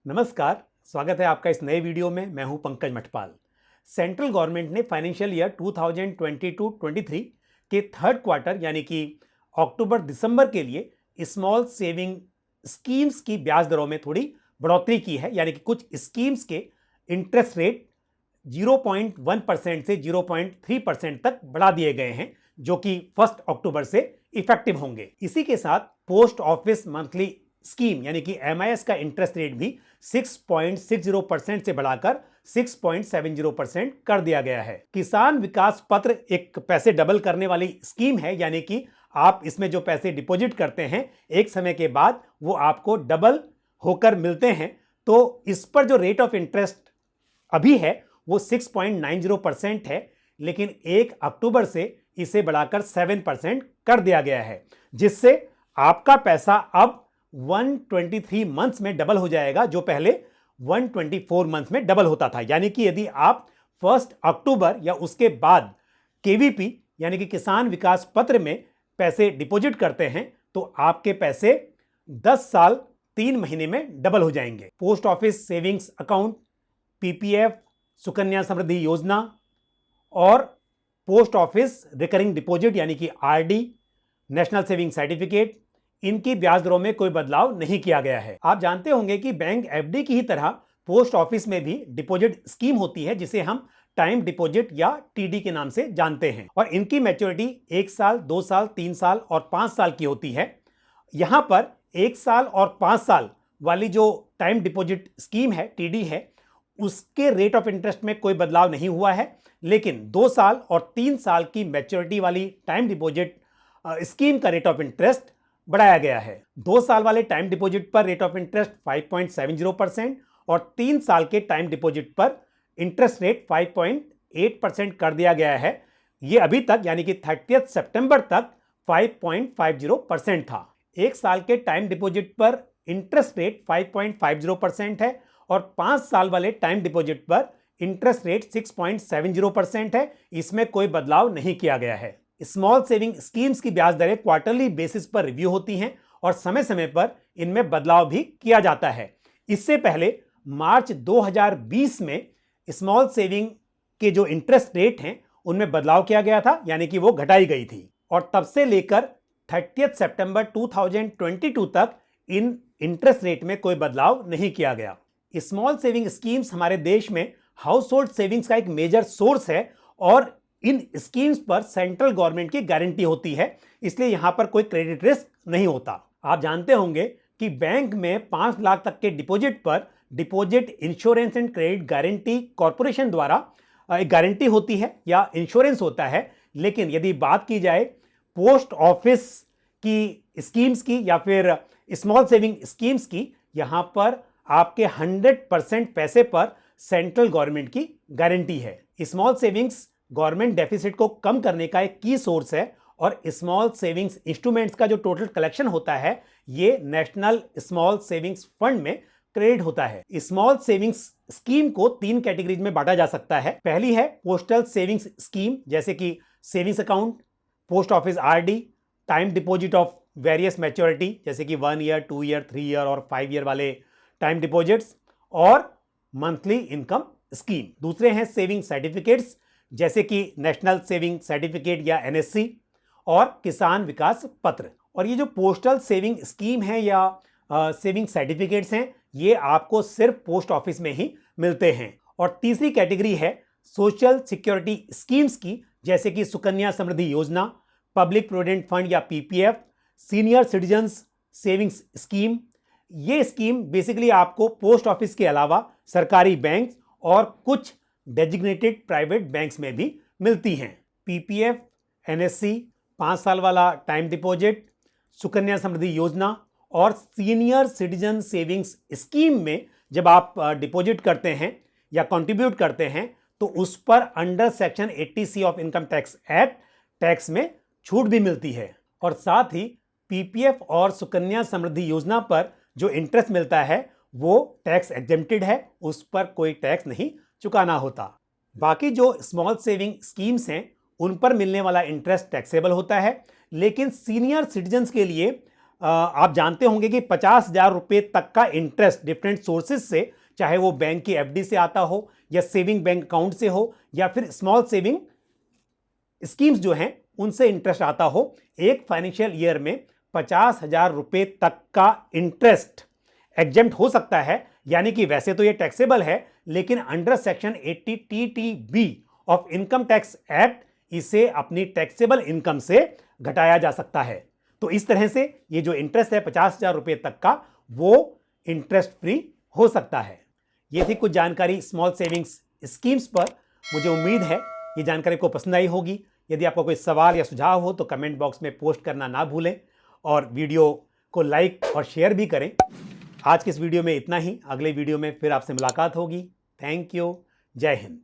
नमस्कार, स्वागत है आपका इस नए वीडियो में। मैं हूं पंकज मठपाल। सेंट्रल गवर्नमेंट ने फाइनेंशियल ईयर 2022-23 के थर्ड क्वार्टर यानी कि अक्टूबर दिसंबर के लिए स्मॉल सेविंग स्कीम्स की ब्याज दरों में थोड़ी बढ़ोतरी की है। यानी कि कुछ स्कीम्स के इंटरेस्ट रेट 0.1% से 0.3% तक बढ़ा दिए गए हैं, जो कि 1 अक्टूबर से इफेक्टिव होंगे। इसी के साथ पोस्ट ऑफिस मंथली स्कीम यानी कि MIS का इंटरेस्ट रेट भी 6.60% से बढ़ाकर 6.70% कर दिया गया है। किसान विकास पत्र एक पैसे डबल करने वाली स्कीम है, यानी कि आप इसमें जो पैसे डिपॉजिट करते हैं एक समय के बाद वो आपको डबल होकर मिलते हैं। तो इस पर जो रेट ऑफ इंटरेस्ट अभी है वो 6.90% है, लेकिन 1 अक्टूबर से इसे बढ़ाकर 7% कर दिया गया है, जिससे आपका पैसा अब 123 मंथ्स में डबल हो जाएगा, जो पहले 124 मंथ्स में डबल होता था। यानी कि यदि आप 1 अक्टूबर या उसके बाद KVP यानी कि किसान विकास पत्र में पैसे डिपॉजिट करते हैं तो आपके पैसे 10 साल 3 महीने में डबल हो जाएंगे। Post office savings account, PPF, Sukanya Samriddhi Yojana और पोस्ट ऑफिस रिकरिंग डिपॉजिट यानी कि RD, नेशनल सेविंग सर्टिफिकेट, इनकी ब्याज दरों में कोई बदलाव नहीं किया गया है। आप जानते होंगे कि बैंक FD की ही तरह पोस्ट ऑफिस में भी डिपॉजिट स्कीम होती है, जिसे हम टाइम डिपॉजिट या TD के नाम से जानते हैं, और इनकी मैच्योरिटी 1 साल, 2 साल, 3 साल और 5 साल की होती है। यहां पर 1 साल और 5 साल वाली जो टाइम डिपॉजिट स्कीम है, TD है, उसके रेट ऑफ इंटरेस्ट में कोई बदलाव नहीं हुआ है, लेकिन 2 साल और 3 साल की मैच्योरिटी वाली टाइम डिपॉजिट स्कीम का रेट ऑफ इंटरेस्ट बढ़ाया गया है। 2 साल वाले टाइम डिपॉजिट पर रेट ऑफ इंटरेस्ट 5.70% और 3 साल के टाइम डिपॉजिट पर इंटरेस्ट रेट 5.8% कर दिया गया है। यह अभी तक यानी कि 30 सितंबर तक 5.50% था। 1 साल के टाइम डिपॉजिट पर इंटरेस्ट रेट 5.50% है और 5 साल वाले टाइम डिपॉजिट पर इंटरेस्ट रेट 6.70% है। इसमें कोई बदलाव नहीं किया गया है। स्मॉल सेविंग स्कीम्स की ब्याज दरें क्वार्टरली बेसिस पर रिव्यू होती हैं और समय समय पर इनमें बदलाव भी किया जाता है। इससे पहले मार्च 2020 में स्मॉल सेविंग के जो इंटरेस्ट रेट हैं उनमें बदलाव किया गया था, यानी कि वो घटाई गई थी, और तब से लेकर 30 सितंबर 2022 तक इन इंटरेस्ट रेट में कोई बदलाव नहीं किया गया। स्मॉल सेविंग स्कीम्स हमारे देश में हाउस होल्ड सेविंग्स का एक मेजर सोर्स है और इन स्कीम्स पर सेंट्रल गवर्नमेंट की गारंटी होती है, इसलिए यहां पर कोई क्रेडिट रिस्क नहीं होता। आप जानते होंगे कि बैंक में 5 लाख तक के डिपॉजिट पर deposit insurance and credit guarantee corporation द्वारा एक गारंटी होती है या इंश्योरेंस होता है। लेकिन यदि बात की जाए पोस्ट ऑफिस की स्कीम्स की या फिर स्मॉल सेविंग स्कीम्स की, यहां पर आपके 100% पैसे पर सेंट्रल गवर्नमेंट की गारंटी है। स्मॉल सेविंग्स गवर्नमेंट डेफिसिट को कम करने का एक की सोर्स है और स्मॉल सेविंग्स इंस्ट्रूमेंट्स का जो टोटल कलेक्शन होता है ये नेशनल स्मॉल सेविंग्स फंड में क्रेडिट होता है। स्मॉल सेविंग्स स्कीम को 3 कैटेगरीज में बांटा जा सकता है। पहली है पोस्टल सेविंग्स स्कीम, जैसे कि savings account, post office RD, time deposit of various maturity जैसे कि 1 ईयर, 2 ईयर, 3 ईयर और 5 ईयर वाले टाइम डिपॉजिट्स, और मंथली इनकम स्कीम। दूसरे हैं सेविंग सर्टिफिकेट्स जैसे कि नेशनल सेविंग सर्टिफिकेट या NSC और किसान विकास पत्र। और ये जो पोस्टल सेविंग स्कीम है या सेविंग सर्टिफिकेट्स हैं, ये आपको सिर्फ पोस्ट ऑफिस में ही मिलते हैं। और तीसरी कैटेगरी है सोशल सिक्योरिटी स्कीम्स की, जैसे कि सुकन्या समृद्धि योजना, पब्लिक प्रोविडेंट फंड या PPF, senior citizens savings scheme. ये स्कीम बेसिकली आपको पोस्ट ऑफिस के अलावा सरकारी बैंक और कुछ डेजिग्नेटेड प्राइवेट बैंक्स में भी मिलती हैं। PPF, NSC, 5 साल वाला टाइम डिपॉजिट, सुकन्या समृद्धि योजना और सीनियर सिटीजन सेविंग्स स्कीम में जब आप डिपॉजिट करते हैं या कंट्रीब्यूट करते हैं तो उस पर under section 80C of income tax act tax में छूट भी मिलती है। और साथ ही PPF और सुकन्या समृद्धि योजना पर जो इंटरेस्ट मिलता है वो टैक्स एग्जेम्प्टेड है, उस पर कोई टैक्स नहीं चुकाना होता। बाकी जो स्मॉल सेविंग स्कीम्स हैं उन पर मिलने वाला इंटरेस्ट टैक्सेबल होता है, लेकिन सीनियर सिटीजन्स के लिए आप जानते होंगे कि 50,000 रुपये तक का इंटरेस्ट डिफरेंट सोर्सेज से, चाहे वो बैंक की एफडी से आता हो या सेविंग बैंक अकाउंट से हो या फिर स्मॉल सेविंग स्कीम्स जो हैं उनसे इंटरेस्ट आता हो, एक फाइनेंशियल ईयर में 50,000 रुपये तक का इंटरेस्ट एग्जेम्प्ट हो सकता है। यानी कि वैसे तो ये टैक्सेबल है, लेकिन under section 80 TTB of income tax act इसे अपनी टैक्सेबल इनकम से घटाया जा सकता है। तो इस तरह से ये जो इंटरेस्ट है 50,000 रुपये तक का, वो इंटरेस्ट फ्री हो सकता है। ये थी कुछ जानकारी स्मॉल सेविंग्स स्कीम्स पर। मुझे उम्मीद है ये जानकारी को पसंद आई होगी। यदि आपका कोई सवाल या सुझाव हो तो कमेंट बॉक्स में पोस्ट करना ना भूलें और वीडियो को लाइक और शेयर भी करें। आज की इस वीडियो में इतना ही। अगले वीडियो में फिर आपसे मुलाकात होगी। Thank you. जय हिंद।